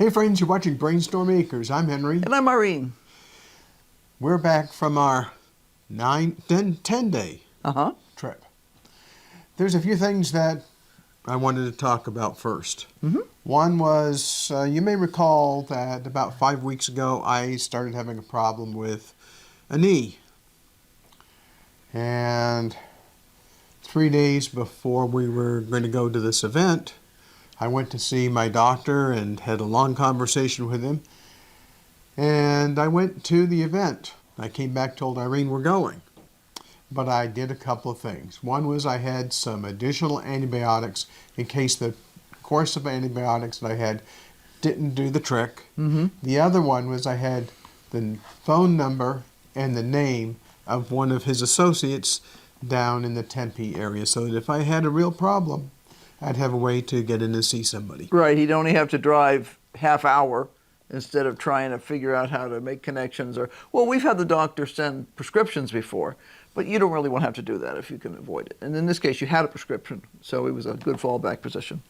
Hey friends, you're watching BrainStormAcres. I'm Henry. And I'm Irene. We're back from our 10-day trip. There's a few things that I wanted to talk about first. One was, you may recall that about 5 weeks ago I started having a problem with a knee. And 3 days before we were going to go to this event, I went to see my doctor and had a long conversation with him. And I went to the event. I came back, told Irene we're going. But I did a couple of things. One was I had some additional antibiotics in case the course of antibiotics that I had didn't do the trick. The other one was I had the phone number and the name of one of his associates down in the Tempe area, so that if I had a real problem, I'd have a way to get in and see somebody. Right, he'd only have to drive half hour instead of trying to figure out how to make connections. Or, well, we've had the doctor send prescriptions before, but you don't really want to have to do that if you can avoid it. And in this case, you had a prescription, so it was a good fallback position.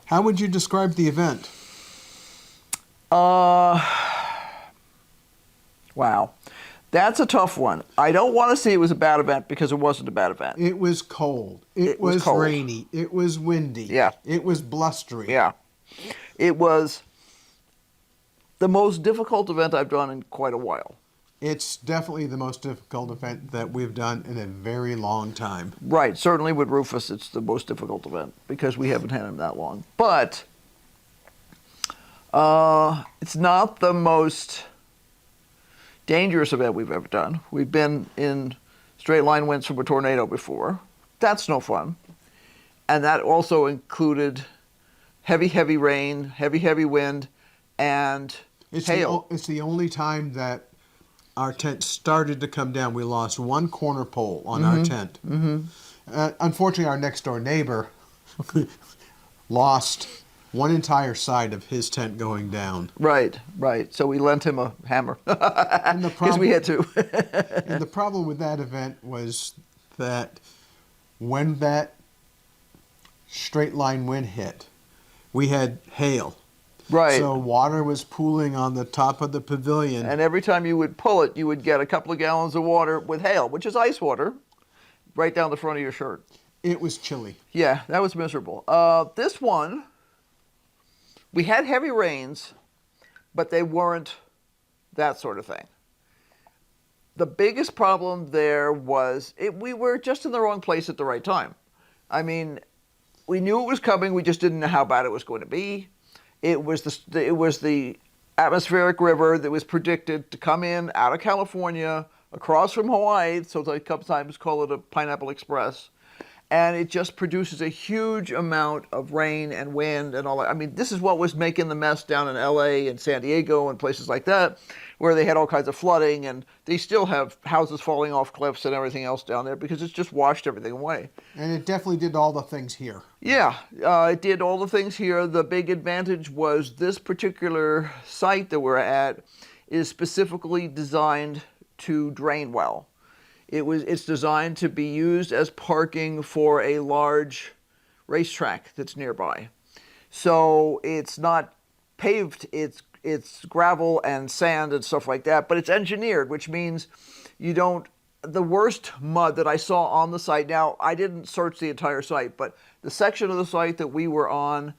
How would you describe the event? Wow. That's a tough one. I don't want to say it was a bad event because it wasn't a bad event. It was cold. It was cold. Rainy. It was windy. Yeah. It was blustery. Yeah. It was the most difficult event I've done in quite a while. It's definitely the most difficult event that we've done in a very long time. Right. Certainly with Rufus, it's the most difficult event because we haven't had him that long. But it's not the most dangerous event we've ever done. We've been in straight line winds from a tornado before. That's no fun. And that also included heavy, heavy rain, heavy, heavy wind, and hail. It's the only time that our tent started to come down. We lost one corner pole on our tent. Unfortunately, our next door neighbor lost one entire side of his tent going down. Right, right. So we lent him a hammer because we had to. And the problem with that event was that when that straight line wind hit, we had hail. Right. So water was pooling on the top of the pavilion. And every time you would pull it, you would get a couple of gallons of water with hail, which is ice water, right down the front of your shirt. It was chilly. Yeah, that was miserable. This one, we had heavy rains, but they weren't that sort of thing. The biggest problem there was we were just in the wrong place at the right time. I mean, we knew it was coming, we just didn't know how bad it was going to be. It was the atmospheric river that was predicted to come in out of California, across from Hawaii, so they sometimes call it a Pineapple Express. And it just produces a huge amount of rain and wind and all that. I mean, this is what was making the mess down in LA and San Diego and places like that, where they had all kinds of flooding, and they still have houses falling off cliffs and everything else down there because it's just washed everything away. And it definitely did all the things here. Yeah, it did all the things here. The big advantage was this particular site that we're at is specifically designed to drain well. It's designed to be used as parking for a large racetrack that's nearby. So it's not paved, it's gravel and sand and stuff like that, but it's engineered, which means the worst mud that I saw on the site, now I didn't search the entire site, but the section of the site that we were on,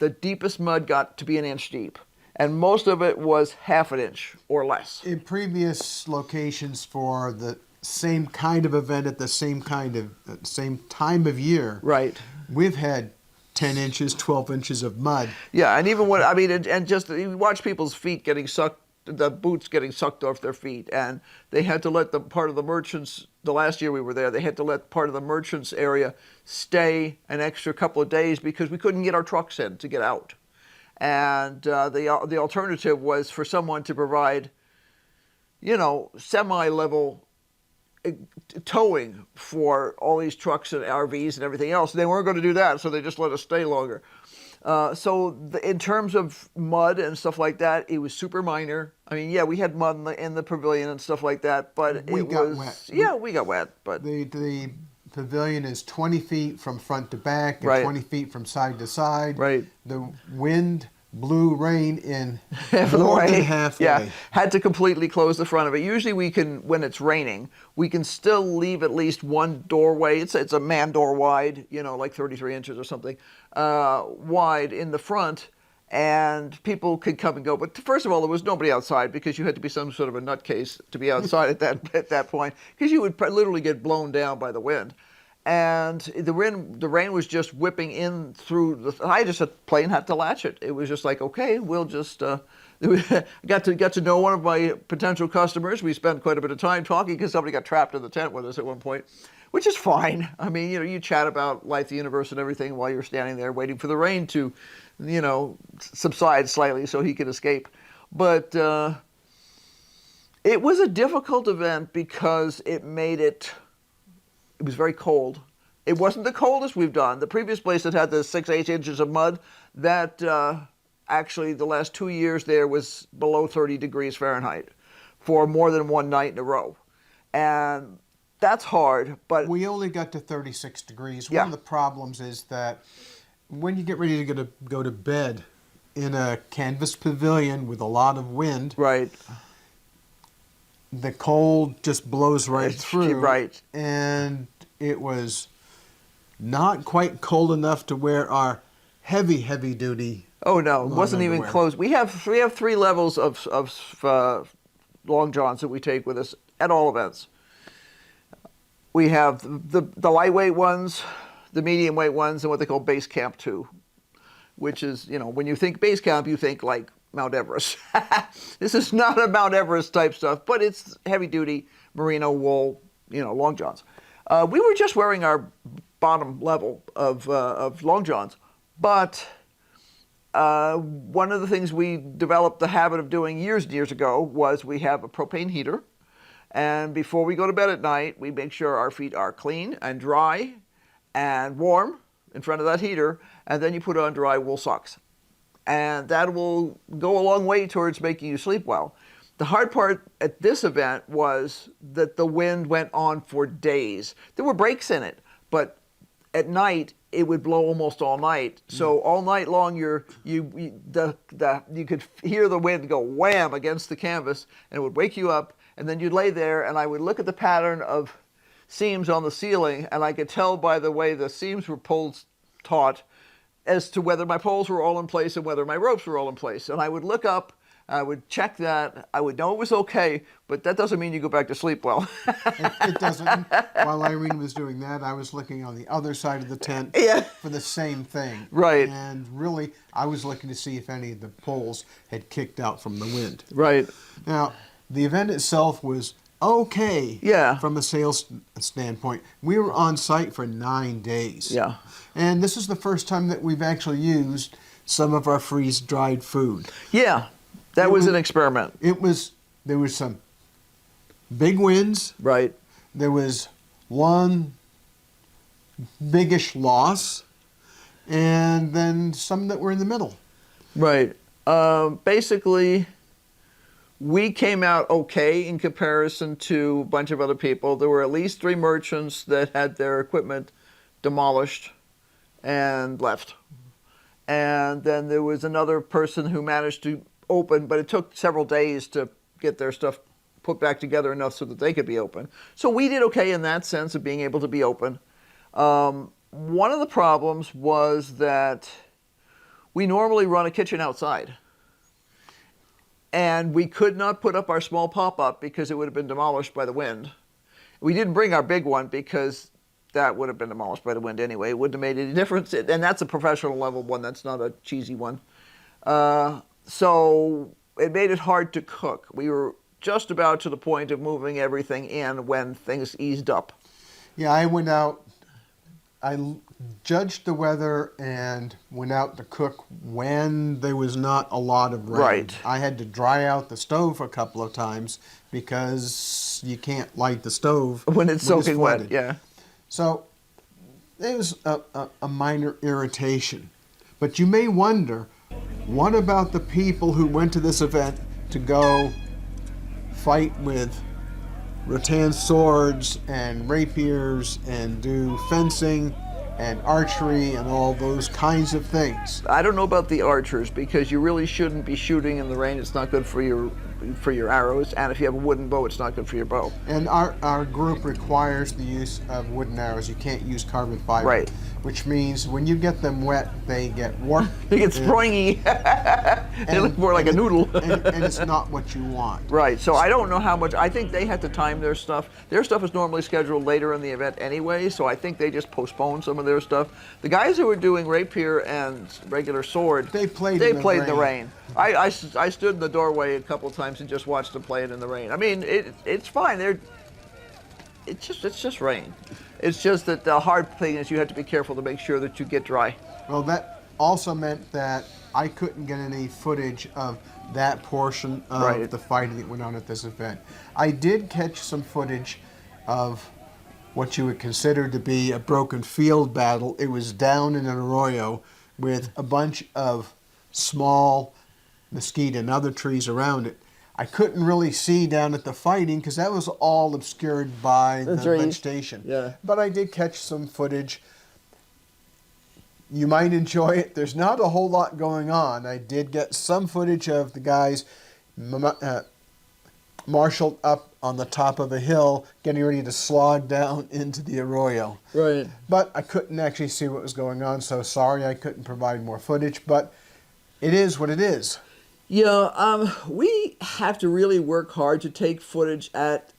the deepest mud got to be 1 inch deep. And most of it was half an inch or less. In previous locations for the same kind of event at the same time of year, right, we've had 10 inches, 12 inches of mud. Yeah, and even and just you watch people's feet getting sucked, the boots getting sucked off their feet, and they had to let part of the merchants, the last year we were there, they had to let part of the merchants area stay an extra couple of days because we couldn't get our trucks in to get out. And the alternative was for someone to provide, semi-level towing for all these trucks and RVs and everything else. They weren't going to do that, so they just let us stay longer. In terms of mud and stuff like that, it was super minor. I mean, yeah, we had mud in the pavilion and stuff like that, but we got wet. Yeah, we got wet, but the pavilion is 20 feet from front to back and right. 20 feet from side to side. Right. The wind blew rain in For the more than rain. halfway. Yeah, had to completely close the front of it. Usually we can, when it's raining, we can still leave at least one doorway. It's a man door wide, like 33 inches or something, wide in the front, and people could come and go. But first of all, there was nobody outside because you had to be some sort of a nutcase to be outside at that point, because you would literally get blown down by the wind. And the rain was just whipping in through I just plain had to latch it. It was just like, okay, we'll just. I got to know one of my potential customers. We spent quite a bit of time talking because somebody got trapped in the tent with us at one point, which is fine. I mean, you chat about life, the universe, and everything while you're standing there waiting for the rain to, subside slightly so he could escape. But it was a difficult event because it was very cold. It wasn't the coldest we've done. The previous place that had the 6-8 inches of mud, that actually the last 2 years there was below 30 degrees Fahrenheit for more than one night in a row. And that's hard, but... We only got to 36 degrees. Yeah. One of the problems is that when you get ready to go to bed in a canvas pavilion with a lot of wind... Right. The cold just blows right through. Right. And it was not quite cold enough to wear our heavy duty. Oh no, it wasn't even underwear. close. We have 3 levels of long johns that we take with us at all events. We have the lightweight ones, the medium weight ones, and what they call base camp 2, which is, when you think base camp, you think like Mount Everest. This is not a Mount Everest type stuff, but it's heavy duty merino wool, long johns. We were just wearing our bottom level of long johns, but one of the things we developed the habit of doing years and years ago was we have a propane heater, and before we go to bed at night, we make sure our feet are clean and dry and warm in front of that heater, and then you put on dry wool socks. And that will go a long way towards making you sleep well. The hard part at this event was that the wind went on for days. There were breaks in it, but at night it would blow almost all night. So all night long you could hear the wind go wham against the canvas, and it would wake you up. And then you'd lay there, and I would look at the pattern of seams on the ceiling, and I could tell by the way the seams were pulled taut as to whether my poles were all in place and whether my ropes were all in place. And I would look up, I would check that, I would know it was okay, but that doesn't mean you go back to sleep well. It doesn't. While Irene was doing that, I was looking on the other side of the tent for the same thing. Right. And really, I was looking to see if any of the poles had kicked out from the wind. Right. Now, the event itself was okay from a sales standpoint. We were on site for 9 days. Yeah. And this is the first time that we've actually used some of our freeze-dried food. Yeah, that was an experiment. There was some big winds. Right. There was one biggish loss, and then some that were in the middle. Right. Basically, we came out okay in comparison to a bunch of other people. There were at least 3 merchants that had their equipment demolished and left. And then there was another person who managed to open, but it took several days to get their stuff put back together enough so that they could be open. So we did okay in that sense of being able to be open. One of the problems was that we normally run a kitchen outside. And we could not put up our small pop-up because it would have been demolished by the wind. We didn't bring our big one because that would have been demolished by the wind anyway. It wouldn't have made any difference. And that's a professional level one. That's not a cheesy one. So it made it hard to cook. We were just about to the point of moving everything in when things eased up. Yeah, I went out. I judged the weather and went out to cook when there was not a lot of rain. Right. I had to dry out the stove a couple of times because you can't light the stove When it's soaking wet, flooded. yeah. So it was a minor irritation. But you may wonder, what about the people who went to this event to go fight with rattan swords and rapiers and do fencing and archery and all those kinds of things. I don't know about the archers because you really shouldn't be shooting in the rain. It's not good for your arrows, and if you have a wooden bow, it's not good for your bow. And our group requires the use of wooden arrows. You can't use carbon fiber. Right. Which means when you get them wet, they get warped. They get springy. They look more like a noodle. and it's not what you want. Right, so I don't know how much. I think they had to time their stuff. Their stuff is normally scheduled later in the event anyway, so I think they just postponed some of their stuff. The guys who were doing rapier and regular sword, They played in in the the rain. I stood in the doorway a couple of times and just watched them play it in the rain. I mean, it's fine. It's just rain. It's just that the hard thing is you have to be careful to make sure that you get dry. Well, that also meant that I couldn't get any footage of that portion of Right. the fighting that went on at this event. I did catch some footage of what you would consider to be a broken field battle. It was down in an arroyo with a bunch of small mesquite and other trees around it. I couldn't really see down at the fighting because that was all obscured by the trees. vegetation. Yeah. But I did catch some footage. You might enjoy it. There's not a whole lot going on. I did get some footage of the guys marshaled up on the top of a hill getting ready to slog down into the arroyo. Right. But I couldn't actually see what was going on, so sorry I couldn't provide more footage, but it is what it is. Yeah, we have to really work hard to take footage at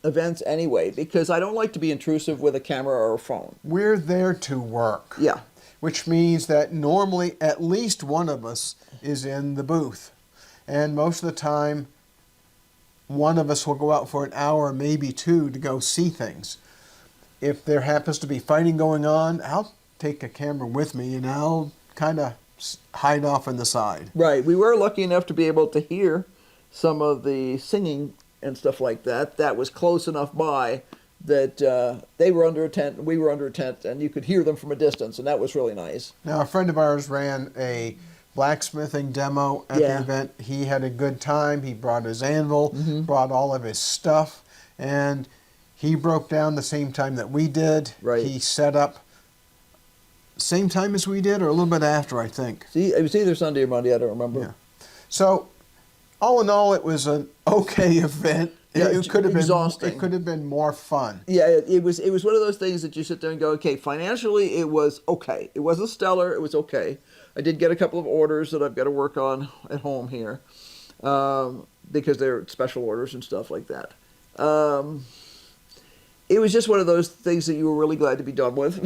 events anyway, because I don't like to be intrusive with a camera or a phone. We're there to work. Yeah. Which means that normally at least one of us is in the booth. And most of the time, one of us will go out for an hour, maybe two, to go see things. If there happens to be fighting going on, I'll take a camera with me and I'll kind of hide off on the side. Right. We were lucky enough to be able to hear some of the singing and stuff like that. That was close enough by that they were under a tent, and we were under a tent, and you could hear them from a distance, and that was really nice. Now, a friend of ours ran a blacksmithing demo at the event. He had a good time. He brought his anvil, brought all of his stuff, and he broke down the same time that we did. Right. He set up same time as we did, or a little bit after, I think. See, it was either Sunday or Monday, I don't remember. Yeah. So, all in all, it was an okay event. Yeah, it could have exhausting. been. It could have been more fun. Yeah, it was one of those things that you sit there and go, okay, financially it was okay. It wasn't stellar, it was okay. I did get a couple of orders that I've got to work on at home here because they're special orders and stuff like that. It was just one of those things that you were really glad to be done with.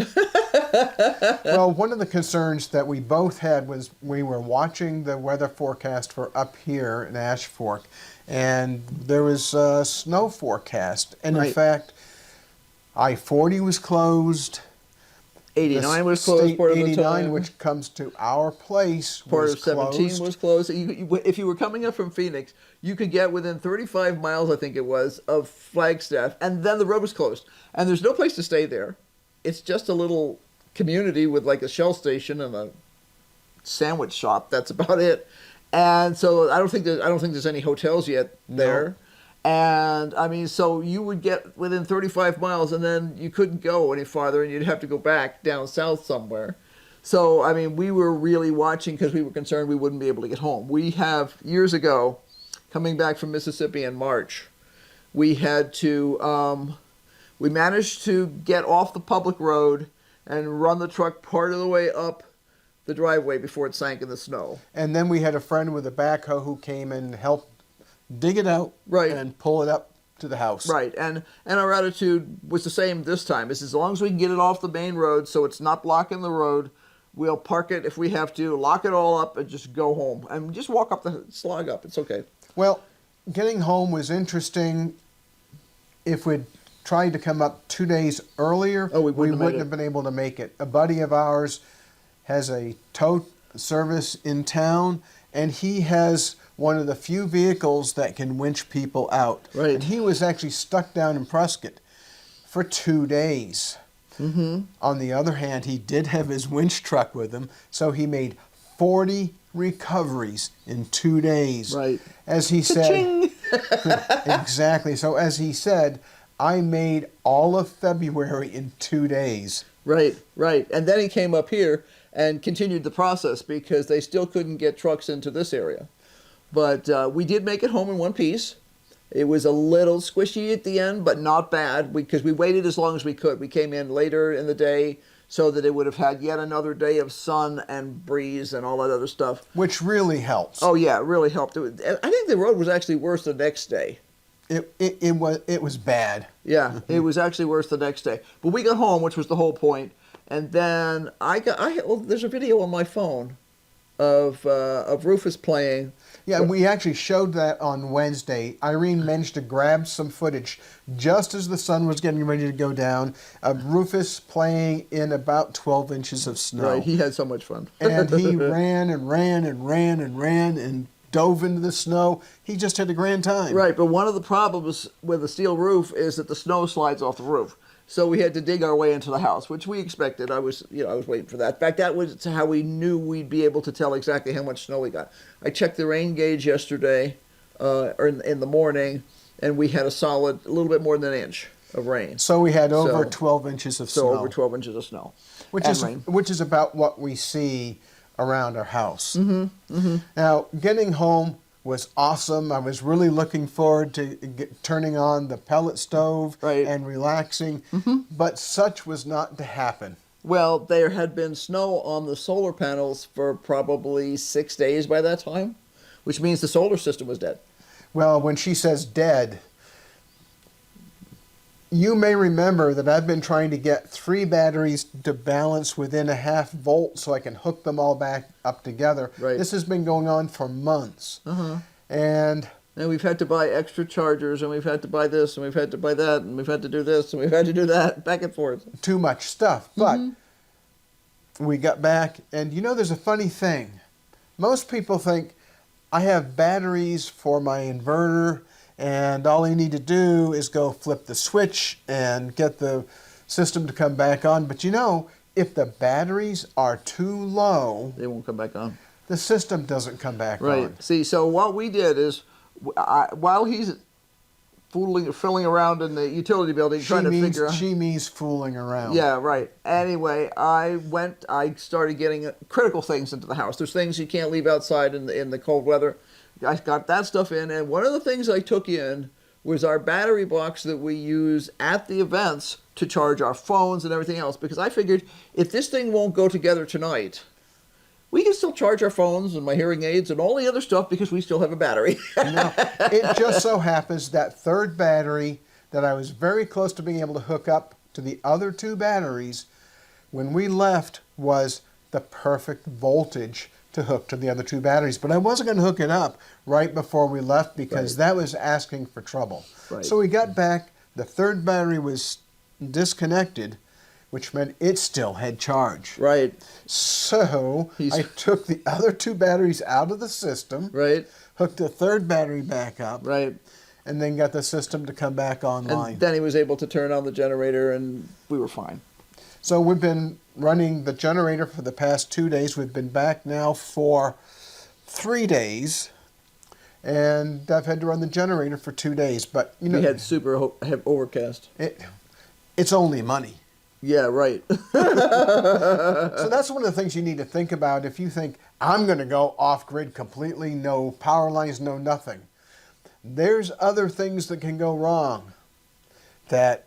Well, one of the concerns that we both had was we were watching the weather forecast for up here in Ash Fork, and there was a snow forecast. And in fact, I-40 was closed. 89 was closed part of the 89, time. which comes to our place, Part was of 17 closed. was closed. If you were coming up from Phoenix, you could get within 35 miles, I think it was, of Flagstaff, and then the road was closed. And there's no place to stay there. It's just a little community with like a Shell station and a sandwich shop. That's about it. And so I don't think there's any hotels yet there. No. And I mean, so you would get within 35 miles, and then you couldn't go any farther, and you'd have to go back down south somewhere. So I mean, we were really watching because we were concerned we wouldn't be able to get home. We have years ago, coming back from Mississippi in March, we had to. We managed to get off the public road and run the truck part of the way up the driveway before it sank in the snow. And then we had a friend with a backhoe who came and helped dig it out and pull it up to the house. Right, and our attitude was the same this time. Is as long as we can get it off the main road so it's not blocking the road, we'll park it if we have to, lock it all up, and just go home. And just walk up the slog up. It's okay. Well, getting home was interesting. If we'd tried to come up 2 days earlier, we wouldn't have been able to make it. A buddy of ours has a tow service in town, and he has one of the few vehicles that can winch people out. Right. And he was actually stuck down in Prescott for 2 days. Mm-hmm. On the other hand, he did have his winch truck with him, so he made 40 recoveries in 2 days. Right. As he said, exactly. So as he said, I made all of February in 2 days. Right, right. And then he came up here and continued the process because they still couldn't get trucks into this area. But we did make it home in one piece. It was a little squishy at the end, but not bad because we waited as long as we could. We came in later in the day so that it would have had yet another day of sun and breeze and all that other stuff. Which really helps. Oh, yeah, it really helped. I think the road was actually worse the next day. It was bad. Yeah, it was actually worse the next day. But we got home, which was the whole point. And then there's a video on my phone of Rufus playing. Yeah, we actually showed that on Wednesday. Irene managed to grab some footage just as the sun was getting ready to go down of Rufus playing in about 12 inches of snow. Right, he had so much fun. And he ran and ran and ran and ran and dove into the snow. He just had a grand time. Right, but one of the problems with a steel roof is that the snow slides off the roof. So we had to dig our way into the house, which we expected. I was waiting for that. In fact, that was how we knew we'd be able to tell exactly how much snow we got. I checked the rain gauge yesterday, or in the morning, and we had a little bit more than an inch of rain. So we had over 12 inches of snow. So over 12 inches of snow. Which is about what we see around our house. Mm-hmm, mm-hmm. Now, getting home was awesome. I was really looking forward to turning on the pellet stove and relaxing, but such was not to happen. Well, there had been snow on the solar panels for probably 6 days by that time, which means the solar system was dead. Well, when she says dead, you may remember that I've been trying to get 3 batteries to balance within a half volt so I can hook them all back up together. Right. This has been going on for months. And we've had to buy extra chargers, and we've had to buy this, and we've had to buy that, and we've had to do this, and we've had to do that, back and forth. Too much stuff. But we got back, and there's a funny thing. Most people think I have batteries for my inverter, and all I need to do is go flip the switch and get the system to come back on. But if the batteries are too low, they won't come back on. The system doesn't come back on. Right. See, so what we did is, while he's filling around in the utility building, trying to figure out. She means fooling around. Yeah, right. Anyway, I started getting critical things into the house. There's things you can't leave outside in the cold weather. I got that stuff in, and one of the things I took in was our battery box that we use at the events to charge our phones and everything else, because I figured if this thing won't go together tonight, we can still charge our phones and my hearing aids and all the other stuff because we still have a battery. It just so happens that third battery that I was very close to being able to hook up to the other 2 batteries, when we left, was the perfect voltage to hook to the other 2 batteries. But I wasn't going to hook it up right before we left because that was asking for trouble. Right. So we got back, the third battery was disconnected, which meant it still had charge. Right. So I took the other 2 batteries out of the system, hooked the third battery back up, and then got the system to come back online. And then he was able to turn on the generator, and we were fine. So we've been running the generator for the past 2 days. We've been back now for 3 days, and I've had to run the generator for 2 days. But we had super overcast. It's only money. Yeah, right. So that's one of the things you need to think about if you think, I'm going to go off-grid completely, no power lines, no nothing. There's other things that can go wrong that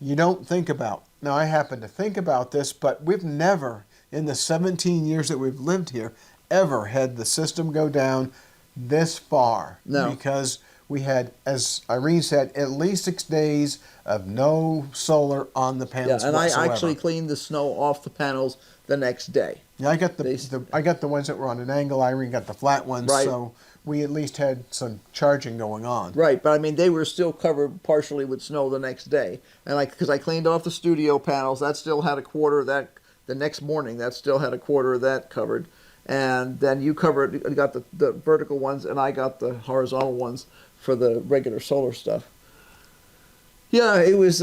you don't think about. Now, I happen to think about this, but we've never, in the 17 years that we've lived here, ever had the system go down this far. No. Because we had, as Irene said, at least 6 days of no solar on the panels whatsoever. I actually cleaned the snow off the panels the next day. Yeah, I got the ones that were on an angle. Irene got the flat ones, so we at least had some charging going on. Right, but I mean, they were still covered partially with snow the next day. And because I cleaned off the studio panels, that still had a quarter of that. The next morning, that still had a quarter of that covered. And then you got the vertical ones, and I got the horizontal ones for the regular solar stuff. Yeah, it was,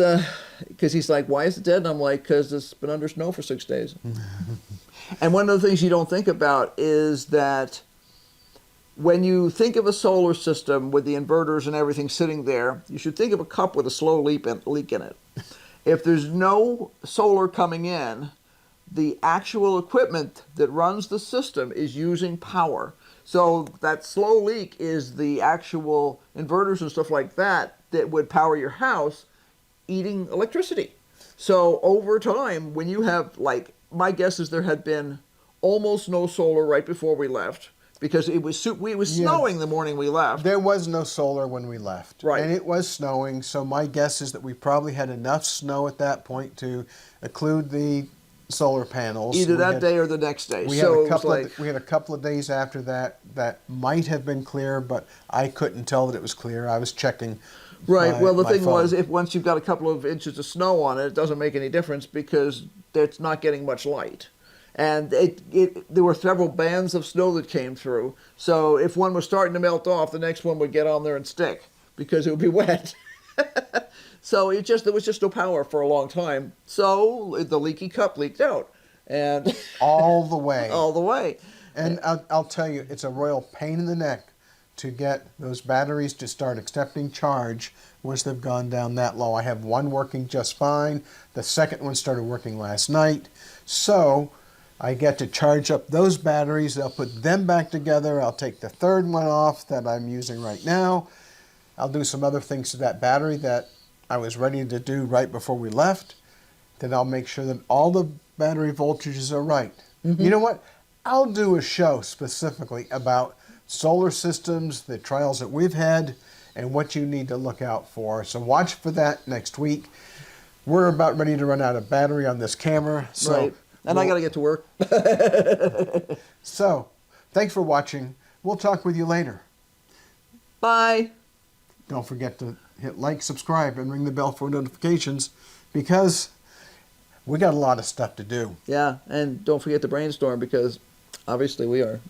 because he's like, why is it dead? And I'm like, because it's been under snow for 6 days. And one of the things you don't think about is that when you think of a solar system with the inverters and everything sitting there, you should think of a cup with a slow leak in it. If there's no solar coming in, the actual equipment that runs the system is using power. So that slow leak is the actual inverters and stuff like that that would power your house eating electricity. So over time, when you have, like, my guess is there had been almost no solar right before we left because it was snowing the morning we left. There was no solar when we left. Right. And it was snowing, so my guess is that we probably had enough snow at that point to include the solar panels. Either that day or the next day. We So had a couple of days after that that might have been clear, but I couldn't tell that it was clear. I was checking. Right. Well, the thing phone. was, if once you've got a couple of inches of snow on it, it doesn't make any difference because it's not getting much light. And there were several bands of snow that came through. So if one was starting to melt off, the next one would get on there and stick because it would be wet. So there was just no power for a long time. So the leaky cup leaked out, and all the way. all the way. And I'll tell you, it's a royal pain in the neck to get those batteries to start accepting charge once they've gone down that low. I have one working just fine. The second one started working last night. So I get to charge up those batteries. I'll put them back together. I'll take the third one off that I'm using right now. I'll do some other things to that battery that I was ready to do right before we left. Then I'll make sure that all the battery voltages are right. Mm-hmm. You know what? I'll do a show specifically about solar systems, the trials that we've had, and what you need to look out for. So watch for that next week. We're about ready to run out of battery on this camera. So right. And I got to get to work. So, thanks for watching. We'll talk with you later. Bye. Don't forget to hit like, subscribe, and ring the bell for notifications because we got a lot of stuff to do. Yeah, and don't forget to brainstorm because obviously we are.